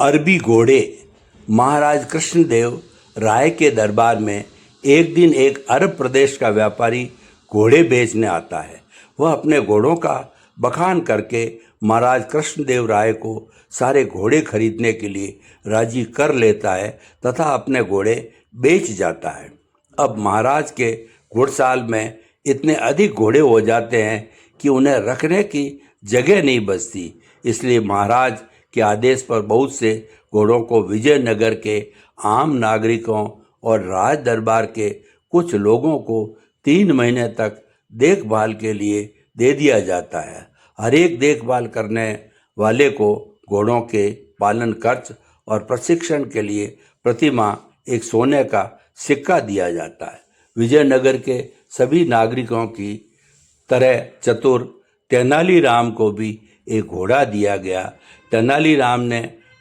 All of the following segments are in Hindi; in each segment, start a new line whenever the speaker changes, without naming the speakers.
अरबी घोड़े। महाराज कृष्णदेव राय के दरबार में एक दिन एक अरब प्रदेश का व्यापारी घोड़े बेचने आता है। वह अपने घोड़ों का बखान करके महाराज कृष्णदेव राय को सारे घोड़े खरीदने के लिए राजी कर लेता है तथा अपने घोड़े बेच जाता है। अब महाराज के घुड़साल में इतने अधिक घोड़े हो जाते हैं कि उन्हें रखने की जगह नहीं बचती। इसलिए महाराज के आदेश पर बहुत से घोड़ों को विजयनगर के आम नागरिकों और राज दरबार के कुछ लोगों को 3 महीने तक देखभाल के लिए दे दिया जाता है। हर एक देखभाल करने वाले को घोड़ों के पालन खर्च और प्रशिक्षण के लिए प्रति माह एक सोने का सिक्का दिया जाता है। विजयनगर के सभी नागरिकों की तरह चतुर तेनालीराम को भी एक घोड़ा दिया गया। तेनालीराम ने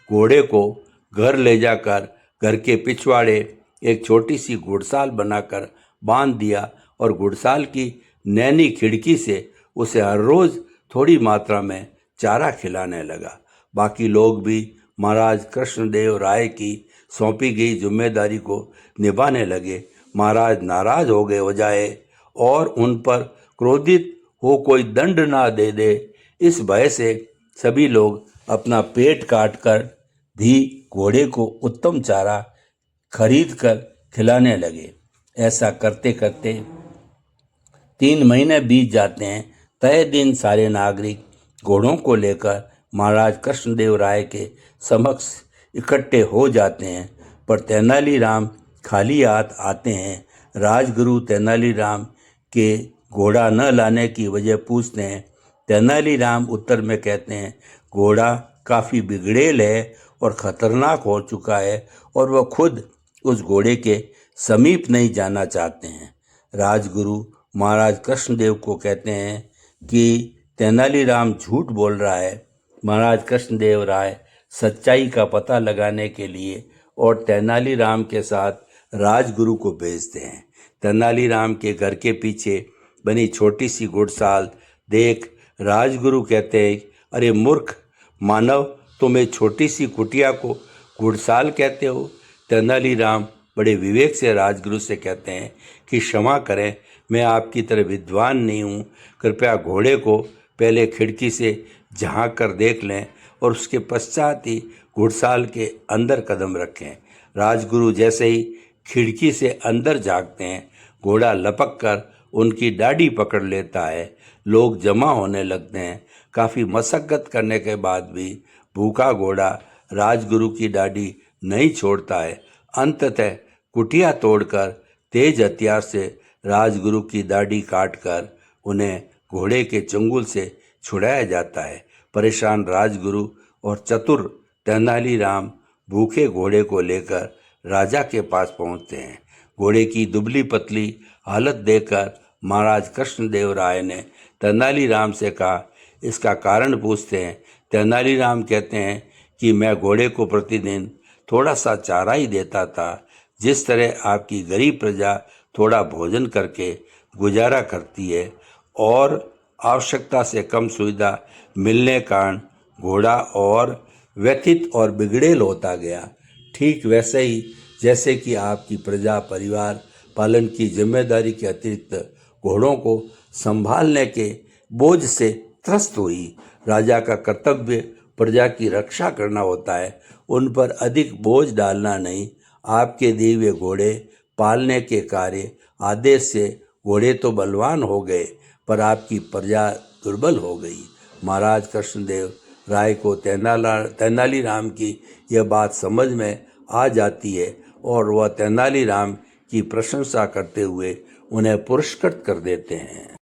घोड़े को घर ले जाकर घर के पिछवाड़े एक छोटी सी घुड़साल बनाकर बांध दिया और घुड़साल की नैनी खिड़की से उसे हर रोज थोड़ी मात्रा में चारा खिलाने लगा। बाकी लोग भी महाराज कृष्णदेव राय की सौंपी गई जिम्मेदारी को निभाने लगे। महाराज नाराज हो गए हो जाए और उन पर क्रोधित हो कोई दंड ना दे दे, इस भय से सभी लोग अपना पेट काट कर भी घोड़े को उत्तम चारा खरीद कर खिलाने लगे। ऐसा करते करते 3 महीने बीत जाते हैं। तय दिन सारे नागरिक घोड़ों को लेकर महाराज कृष्णदेव राय के समक्ष इकट्ठे हो जाते हैं, पर तेनालीराम खाली हाथ आते हैं। राजगुरु तेनालीराम के घोड़ा न लाने की वजह पूछते हैं। तेनालीराम उत्तर में कहते हैं, घोड़ा काफ़ी बिगड़ेल है और ख़तरनाक हो चुका है और वह खुद उस घोड़े के समीप नहीं जाना चाहते हैं। राजगुरु महाराज कृष्णदेव को कहते हैं कि तेनालीराम झूठ बोल रहा है। महाराज कृष्णदेव राय सच्चाई का पता लगाने के लिए और तेनालीराम के साथ राजगुरु को भेजते हैं। तेनालीराम के घर के पीछे बनी छोटी सी घुड़साल देख राजगुरु कहते हैं, अरे मूर्ख मानव, तुम एक छोटी सी कुटिया को घुड़साल कहते हो। तेनालीराम बड़े विवेक से राजगुरु से कहते हैं कि क्षमा करें, मैं आपकी तरह विद्वान नहीं हूँ। कृपया घोड़े को पहले खिड़की से झांक कर देख लें और उसके पश्चात ही घुड़साल के अंदर कदम रखें। राजगुरु जैसे ही खिड़की से अंदर झांकते हैं, घोड़ा लपक कर उनकी दाढ़ी पकड़ लेता है। लोग जमा होने लगते हैं। काफ़ी मशक्क़त करने के बाद भी भूखा घोड़ा राजगुरु की दाढ़ी नहीं छोड़ता है। अंततः कुटिया तोड़कर तेज हथियार से राजगुरु की दाढ़ी काटकर उन्हें घोड़े के चंगुल से छुड़ाया जाता है। परेशान राजगुरु और चतुर तेनालीराम भूखे घोड़े को लेकर राजा के पास पहुंचते हैं। घोड़े की दुबली पतली हालत देखकर महाराज कृष्णदेव राय ने तेनालीराम से कहा, इसका कारण पूछते हैं। तेनालीराम कहते हैं कि मैं घोड़े को प्रतिदिन थोड़ा सा चारा ही देता था। जिस तरह आपकी गरीब प्रजा थोड़ा भोजन करके गुजारा करती है और आवश्यकता से कम सुविधा मिलने कारण घोड़ा और व्यथित और बिगड़ेल होता गया, ठीक वैसे ही जैसे कि आपकी प्रजा परिवार पालन की जिम्मेदारी के अतिरिक्त घोड़ों को संभालने के बोझ से त्रस्त हुई। राजा का कर्तव्य प्रजा की रक्षा करना होता है, उन पर अधिक बोझ डालना नहीं। आपके दिए हुए घोड़े पालने के कार्य आदेश से घोड़े तो बलवान हो गए, पर आपकी प्रजा दुर्बल हो गई। महाराज कृष्णदेव राय को तेनालीराम की यह बात समझ में आ जाती है और वह तेनालीराम की प्रशंसा करते हुए उन्हें पुरस्कृत कर देते हैं।